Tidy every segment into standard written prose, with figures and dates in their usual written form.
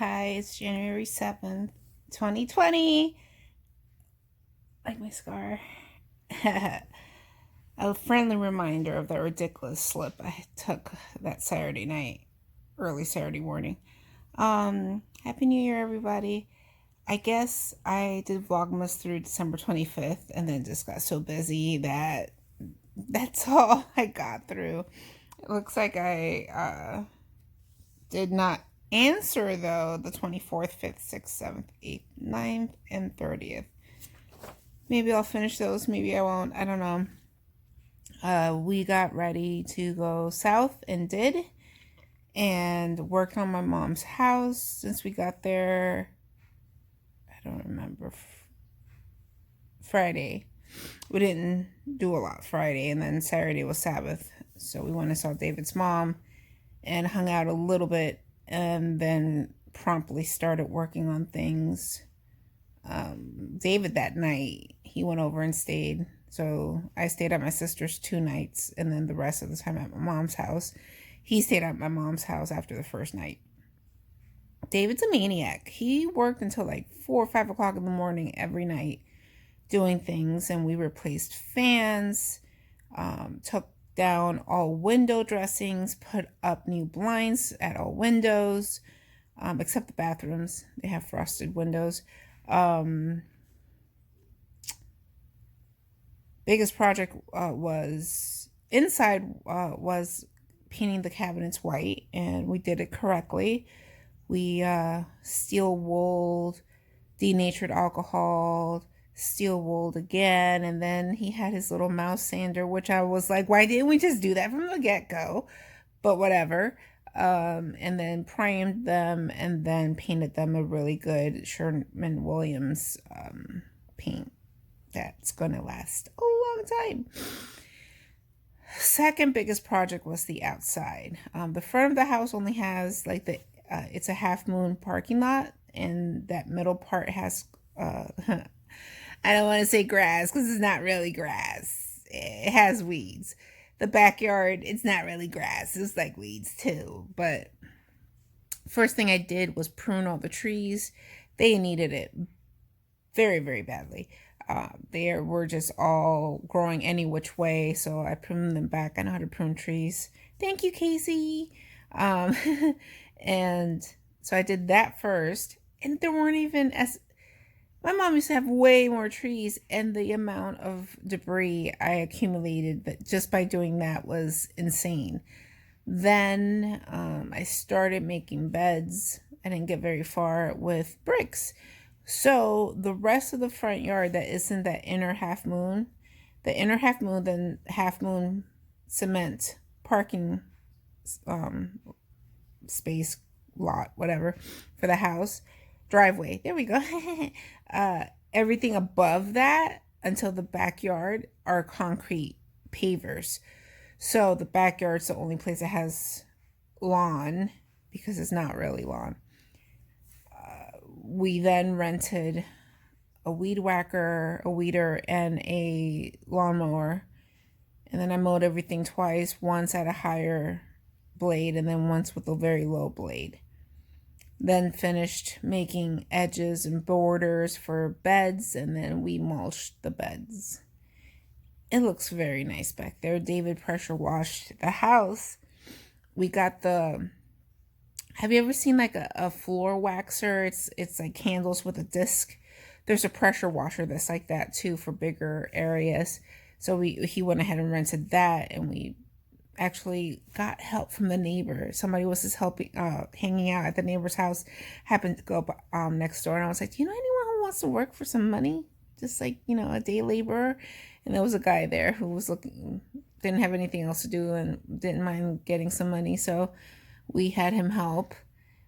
Hi, it's January 7th, 2020. Like my scar. A friendly reminder of that ridiculous slip I took that Saturday night, early Saturday morning. Happy New Year, everybody. I guess I did Vlogmas through December 25th and then just got so busy that that's all I got through. It looks like I did not answer, though, the 24th, 5th, 6th, 7th, 8th, 9th, and 30th. Maybe I'll finish those. Maybe I won't. I don't know. We got ready to go south and did. And worked on my mom's house since we got there. I don't remember. Friday. We didn't do a lot Friday. And then Saturday was Sabbath. So we went and saw David's mom and hung out a little bit, and then promptly started working on things. David that night, he went over and stayed. So I stayed at my sister's 2 nights, and then the rest of the time at my mom's house. He stayed at my mom's house after the first night. David's a maniac. He worked until like 4 or 5 o'clock in the morning every night doing things, and we replaced fans, took down all window dressings, put up new blinds at all windows, except the bathrooms. They have frosted windows. Biggest project was inside, was painting the cabinets white, and we did it correctly. We steel wooled, denatured alcohol, steel wooled again, and then he had his little mouse sander, which I was like, why didn't we just do that from the get-go? But whatever. And then primed them and then painted them a really good Sherwin-Williams paint that's gonna last a long time. Second biggest project was the outside. The front of the house only has like it's a half moon parking lot, and that middle part has I don't want to say grass because it's not really grass. It has weeds. The backyard, it's not really grass. It's like weeds too. But first thing I did was prune all the trees. They needed it very, very badly. They were just all growing any which way, so I pruned them back. I know how to prune trees. Thank you, Casey. And so I did that first, and there weren't even as my mom used to have way more trees, and the amount of debris I accumulated just by doing that was insane. Then I started making beds. I didn't get very far with bricks. So the rest of the front yard that isn't that inner half moon, the inner half moon, then half moon cement parking space lot, whatever, for the house, driveway. There we go. Everything above that until the backyard are concrete pavers. So the backyard's the only place that has lawn because it's not really lawn. We then rented a weed whacker, a weeder, and a lawnmower. And then I mowed everything twice, once at a higher blade and then once with a very low blade. Then finished making edges and borders for beds, and then we mulched the beds. It looks very nice back there. David pressure washed the house. We got have you ever seen like a floor waxer? It's like handles with a disc. There's a pressure washer that's like that too for bigger areas. So he went ahead and rented that, and we actually got help from the neighbor. Somebody was just hanging out at the neighbor's house, happened to go up next door, and I was like, do you know anyone who wants to work for some money? Just like, a day laborer. And there was a guy there who was didn't have anything else to do and didn't mind getting some money, so we had him help.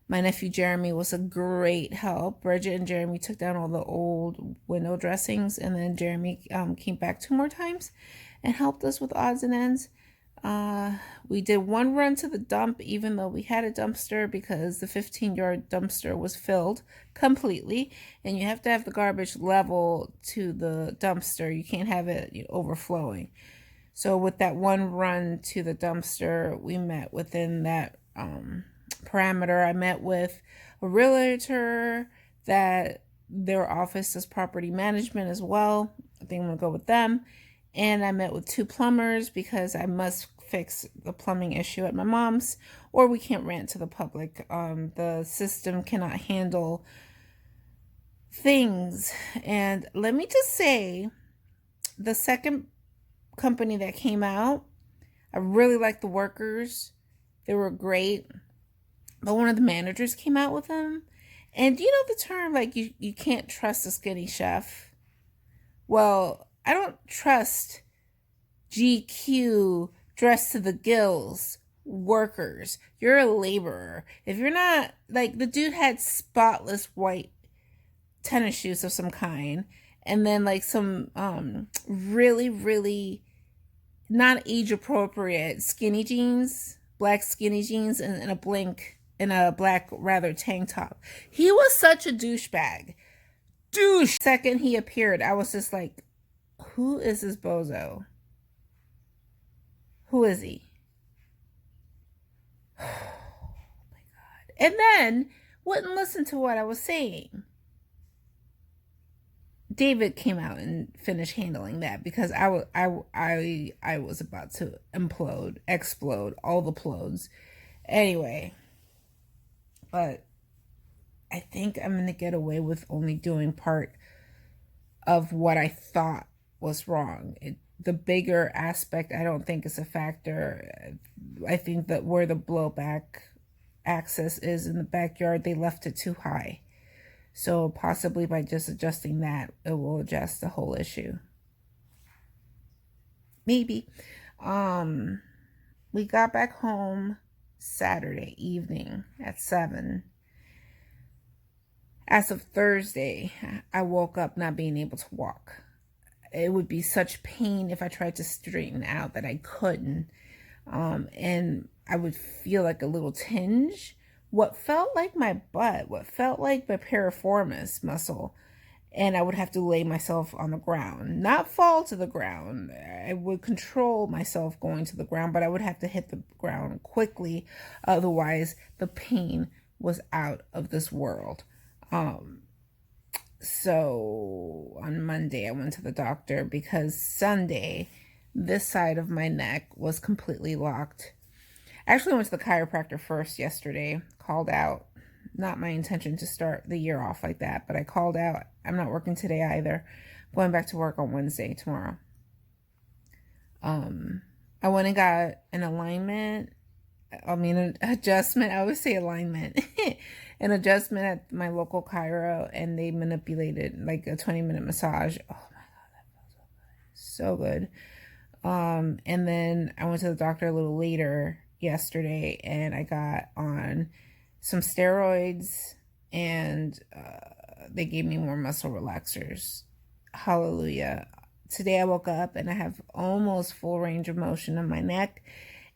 My nephew Jeremy was a great help. Bridget and Jeremy took down all the old window dressings, and then Jeremy came back 2 more times and helped us with odds and ends. We did one run to the dump, even though we had a dumpster, because the 15-yard dumpster was filled completely, and you have to have the garbage level to the dumpster. You can't have it overflowing. So with that one run to the dumpster, we met within that parameter. I met with a realtor that their office does property management as well. I think I'm gonna go with them. And I met with 2 plumbers because I must fix the plumbing issue at my mom's, or we can't rent to the public. The system cannot handle things. And let me just say, the second company that came out, I really liked the workers. They were great. But one of the managers came out with them. And you know the term, like, you can't trust a skinny chef? Well, I don't trust GQ, dressed to the gills workers. You're a laborer. If you're not, like, the dude had spotless white tennis shoes of some kind, and then like some really, really not age appropriate skinny jeans, black skinny jeans, and a black rather tank top. He was such a douchebag. Second he appeared, I was just like, who is this bozo? Who is he? Oh my God. And then wouldn't listen to what I was saying. David came out and finished handling that because I was about to explode, all the plodes. Anyway, but I think I'm going to get away with only doing part of what I thought was wrong. The bigger aspect, I don't think is a factor. I think that where the blowback access is in the backyard, they left it too high. So possibly by just adjusting that, it will adjust the whole issue. Maybe. We got back home Saturday evening at 7. As of Thursday, I woke up not being able to walk. It would be such pain if I tried to straighten out that I couldn't. And I would feel like a little tinge. What felt like my butt, what felt like my piriformis muscle. And I would have to lay myself on the ground, not fall to the ground. I would control myself going to the ground, but I would have to hit the ground quickly. Otherwise, the pain was out of this world. So on Monday, I went to the doctor because Sunday, this side of my neck was completely locked. I actually went to the chiropractor first yesterday, called out. Not my intention to start the year off like that, but I called out. I'm not working today either. I'm going back to work on Wednesday, tomorrow. I went and got an alignment. An adjustment. I always say alignment. An adjustment at my local chiro, and they manipulated like a 20-minute massage. Oh my God, that felt so good. And then I went to the doctor a little later yesterday, and I got on some steroids, and they gave me more muscle relaxers. Hallelujah. Today I woke up and I have almost full range of motion in my neck,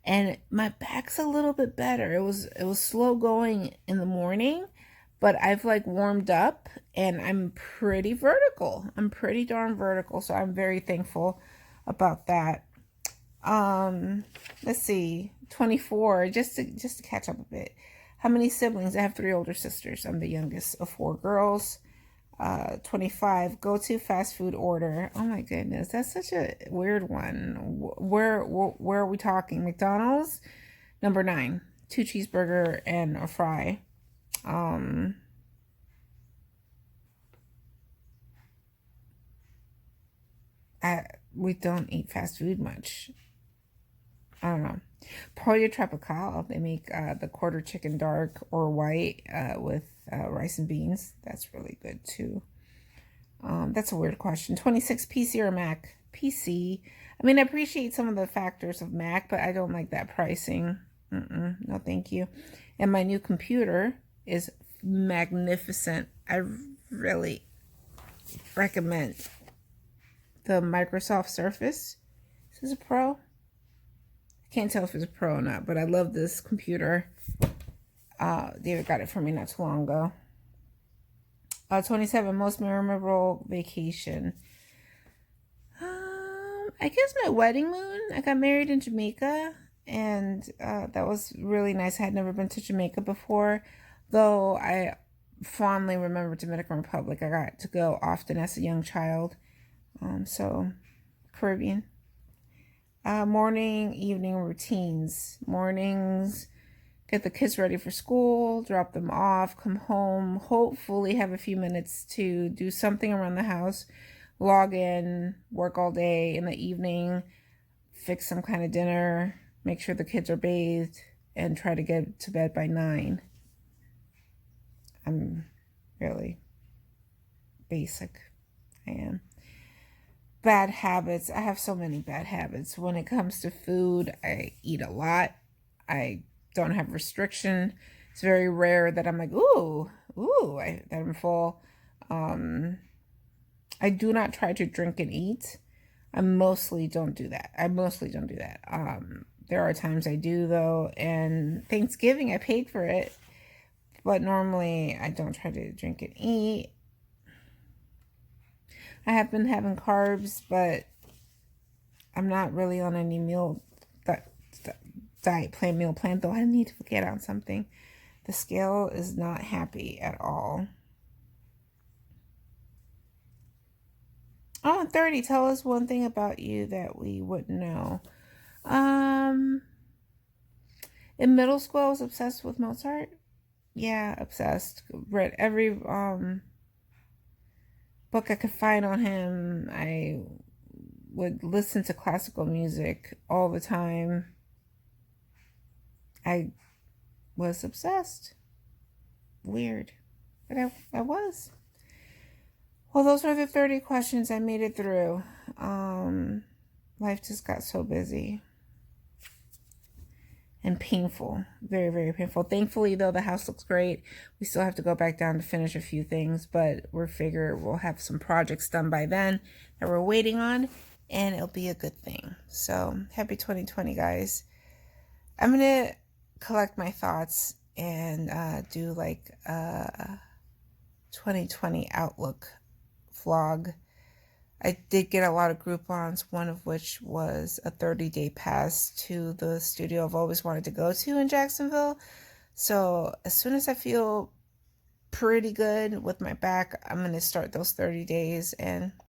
and my back's a little bit better. It was slow going in the morning, but I've like warmed up and I'm pretty vertical. I'm pretty darn vertical, so I'm very thankful about that. Let's see, 24, just to catch up a bit. How many siblings? I have 3 older sisters. I'm the youngest of 4 girls. 25, go-to fast food order. Oh my goodness, that's such a weird one. Where are we talking? McDonald's? Number 9, 2 cheeseburger and a fry. We don't eat fast food much. I don't know. Pollo Tropical, they make the quarter chicken dark or white with rice and beans. That's really good too. That's a weird question. 26, PC or Mac? PC. I mean, I appreciate some of the factors of Mac, but I don't like that pricing. No, thank you. And my new computer is magnificent. I really recommend the Microsoft Surface. Is this a Pro? Can't tell if it's a Pro or not, but I love this computer. David got it for me not too long ago. 27, most memorable vacation. I guess my wedding moon. I got married in Jamaica, and that was really nice. I had never been to Jamaica before, though I fondly remember Dominican Republic. I got to go often as a young child. So Caribbean. Morning, evening routines. Mornings, get the kids ready for school, drop them off, come home, hopefully have a few minutes to do something around the house, log in, work all day. In the evening, fix some kind of dinner, make sure the kids are bathed, and try to get to bed by 9. I'm really basic. I am. Bad habits. I have so many bad habits. When it comes to food, I eat a lot. I don't have restriction. It's very rare that I'm like, that I'm full. I do not try to drink and eat. I mostly don't do that. There are times I do though, and Thanksgiving I paid for it, but normally I don't try to drink and eat. I have been having carbs, but I'm not really on any meal plan, though I need to get on something. The scale is not happy at all. Oh, 30. Tell us one thing about you that we wouldn't know. In middle school, I was obsessed with Mozart. Yeah, obsessed. Read every book I could find on him. I would listen to classical music all the time. I was obsessed. Weird. But I was. Well, those are the 30 questions. I made it through. Life just got so busy and painful. Very, very painful. Thankfully, though, the house looks great. We still have to go back down to finish a few things, but we'll have some projects done by then that we're waiting on, and it'll be a good thing. So, happy 2020, guys. I'm going to collect my thoughts and do like a 2020 outlook vlog. I did get a lot of Groupons, one of which was a 30-day pass to the studio I've always wanted to go to in Jacksonville. So as soon as I feel pretty good with my back, I'm going to start those 30 days and